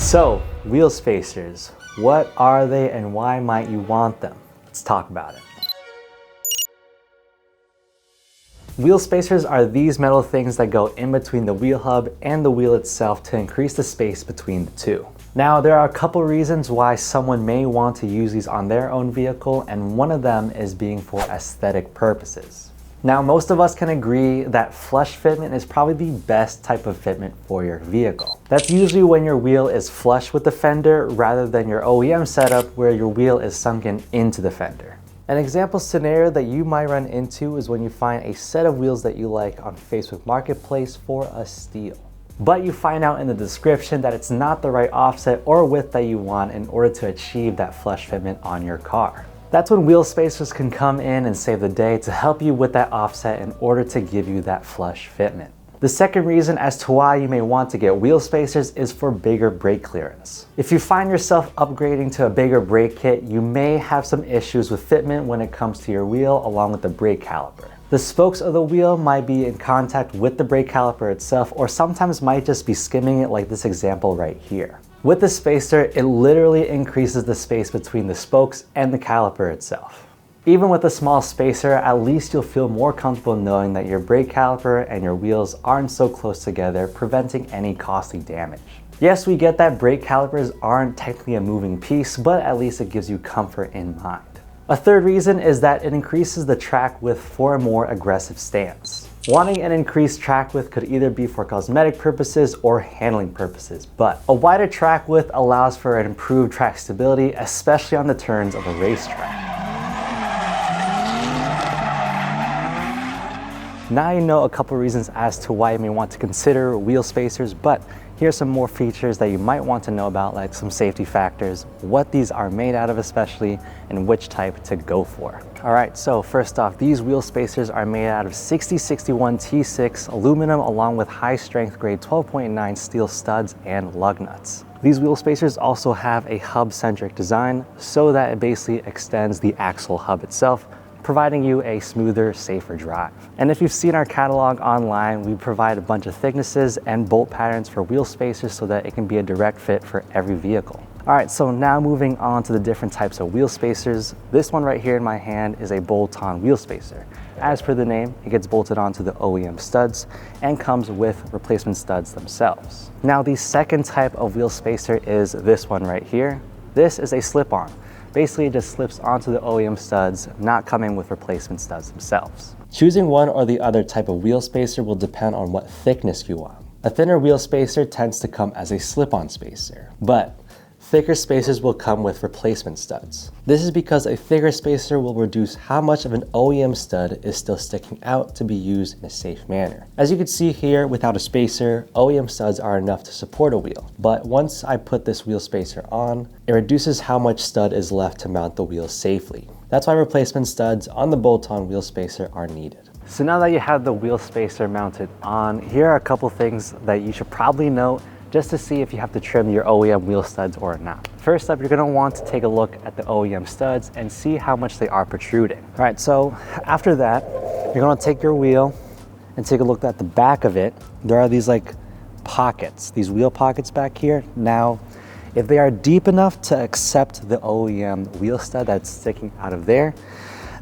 So, wheel spacers, what are they and why might you want them? Let's talk about it. Wheel spacers are these metal things that go in between the wheel hub and the wheel itself to increase the space between the two. Now, there are a couple reasons why someone may want to use these on their own vehicle, and one of them is being for aesthetic purposes. Now, most of us can agree that flush fitment is probably the best type of fitment for your vehicle. That's usually when your wheel is flush with the fender rather than your OEM setup where your wheel is sunken into the fender. An example scenario that you might run into is when you find a set of wheels that you like on Facebook Marketplace for a steal. But you find out in the description that it's not the right offset or width that you want in order to achieve that flush fitment on your car. That's when wheel spacers can come in and save the day to help you with that offset in order to give you that flush fitment. The second reason as to why you may want to get wheel spacers is for bigger brake clearance. If you find yourself upgrading to a bigger brake kit, you may have some issues with fitment when it comes to your wheel along with the brake caliper. The spokes of the wheel might be in contact with the brake caliper itself, or sometimes might just be skimming it like this example right here. With the spacer, it literally increases the space between the spokes and the caliper itself. Even with a small spacer, at least you'll feel more comfortable knowing that your brake caliper and your wheels aren't so close together, preventing any costly damage. Yes, we get that brake calipers aren't technically a moving piece, but at least it gives you comfort in mind. A third reason is that it increases the track width for a more aggressive stance. Wanting an increased track width could either be for cosmetic purposes or handling purposes, but a wider track width allows for an improved track stability, especially on the turns of a racetrack. Now you know a couple reasons as to why you may want to consider wheel spacers, but here's some more features that you might want to know about, like some safety factors, what these are made out of especially, and which type to go for. All right, so first off, these wheel spacers are made out of 6061 T6 aluminum along with high strength grade 12.9 steel studs and lug nuts. These wheel spacers also have a hub-centric design so that it basically extends the axle hub itself, providing you a smoother, safer drive. And if you've seen our catalog online, we provide a bunch of thicknesses and bolt patterns for wheel spacers so that it can be a direct fit for every vehicle. All right, so now moving on to the different types of wheel spacers. This one right here in my hand is a bolt-on wheel spacer. As per the name, it gets bolted onto the OEM studs and comes with replacement studs themselves. Now, the second type of wheel spacer is this one right here. This is a slip-on. Basically, it just slips onto the OEM studs, not coming with replacement studs themselves. Choosing one or the other type of wheel spacer will depend on what thickness you want. A thinner wheel spacer tends to come as a slip-on spacer, but thicker spacers will come with replacement studs. This is because a thicker spacer will reduce how much of an OEM stud is still sticking out to be used in a safe manner. As you can see here, without a spacer, OEM studs are enough to support a wheel. But once I put this wheel spacer on, it reduces how much stud is left to mount the wheel safely. That's why replacement studs on the bolt-on wheel spacer are needed. So now that you have the wheel spacer mounted on, here are a couple things that you should probably know just to see if you have to trim your OEM wheel studs or not. First up, you're gonna want to take a look at the OEM studs and see how much they are protruding. All right, so after that, you're gonna take your wheel and take a look at the back of it. There are these like pockets, these wheel pockets back here. Now, if they are deep enough to accept the OEM wheel stud that's sticking out of there,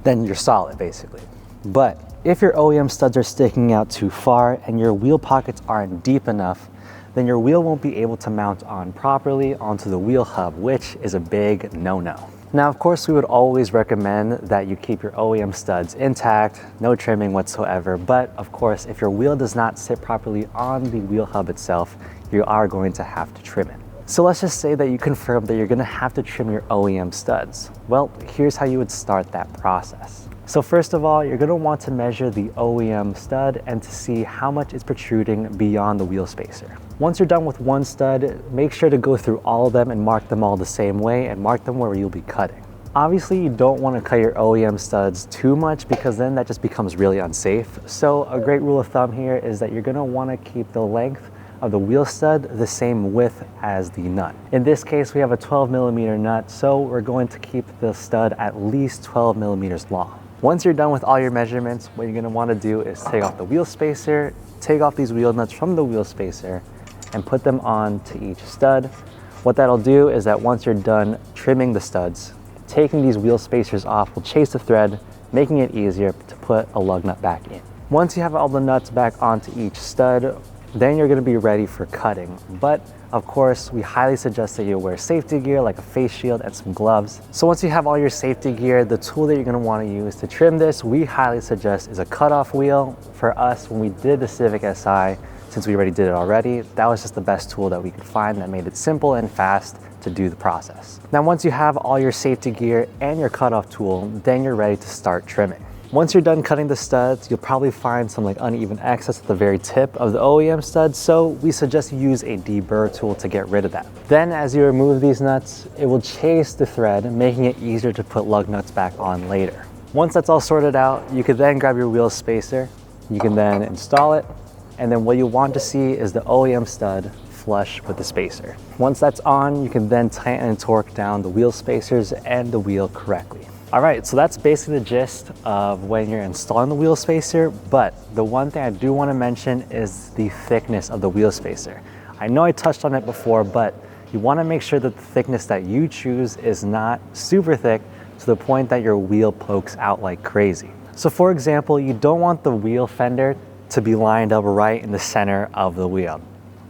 then you're solid basically. But if your OEM studs are sticking out too far and your wheel pockets aren't deep enough, then your wheel won't be able to mount on properly onto the wheel hub, which is a big no-no. Now, of course, we would always recommend that you keep your OEM studs intact, no trimming whatsoever, but of course, if your wheel does not sit properly on the wheel hub itself, you are going to have to trim it. So let's just say that you confirm that you're gonna have to trim your OEM studs. Well, here's how you would start that process. So first of all, you're gonna want to measure the OEM stud and to see how much is protruding beyond the wheel spacer. Once you're done with one stud, make sure to go through all of them and mark them all the same way and mark them where you'll be cutting. Obviously, you don't want to cut your OEM studs too much because then that just becomes really unsafe. So a great rule of thumb here is that you're gonna want to keep the length of the wheel stud the same width as the nut. In this case, we have a 12mm nut, so we're going to keep the stud at least 12mm long. Once you're done with all your measurements, what you're gonna wanna do is take off the wheel spacer, take off these wheel nuts from the wheel spacer, and put them on to each stud. What that'll do is that once you're done trimming the studs, taking these wheel spacers off will chase the thread, making it easier to put a lug nut back in. Once you have all the nuts back onto each stud, then you're gonna be ready for cutting. But of course, we highly suggest that you wear safety gear like a face shield and some gloves. So once you have all your safety gear, the tool that you're gonna wanna use to trim this, we highly suggest is a cutoff wheel. For us, when we did the Civic Si, since we already did it already, that was just the best tool that we could find that made it simple and fast to do the process. Now, once you have all your safety gear and your cutoff tool, then you're ready to start trimming. Once you're done cutting the studs, you'll probably find some like uneven excess at the very tip of the OEM studs, so we suggest you use a deburr tool to get rid of that. Then as you remove these nuts, it will chase the thread, making it easier to put lug nuts back on later. Once that's all sorted out, you could then grab your wheel spacer, you can then install it, and then what you want to see is the OEM stud flush with the spacer. Once that's on, you can then tighten and torque down the wheel spacers and the wheel correctly. All right, so that's basically the gist of when you're installing the wheel spacer, but the one thing I do want to mention is the thickness of the wheel spacer. I know I touched on it before, but you want to make sure that the thickness that you choose is not super thick to the point that your wheel pokes out like crazy. So for example, you don't want the wheel fender to be lined up right in the center of the wheel.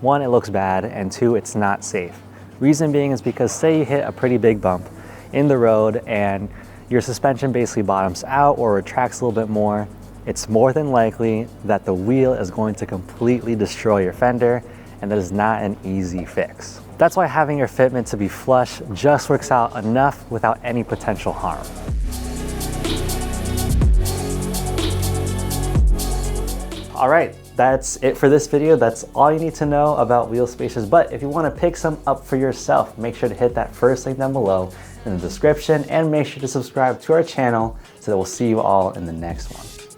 One, it looks bad, and two, it's not safe. Reason being is because say you hit a pretty big bump in the road and your suspension basically bottoms out or retracts a little bit more, it's more than likely that the wheel is going to completely destroy your fender, and that is not an easy fix. That's why having your fitment to be flush just works out enough without any potential harm. All right, that's it for this video. That's all you need to know about wheel spacers. But if you want to pick some up for yourself, make sure to hit that first link down below in the description and make sure to subscribe to our channel so that we'll see you all in the next one.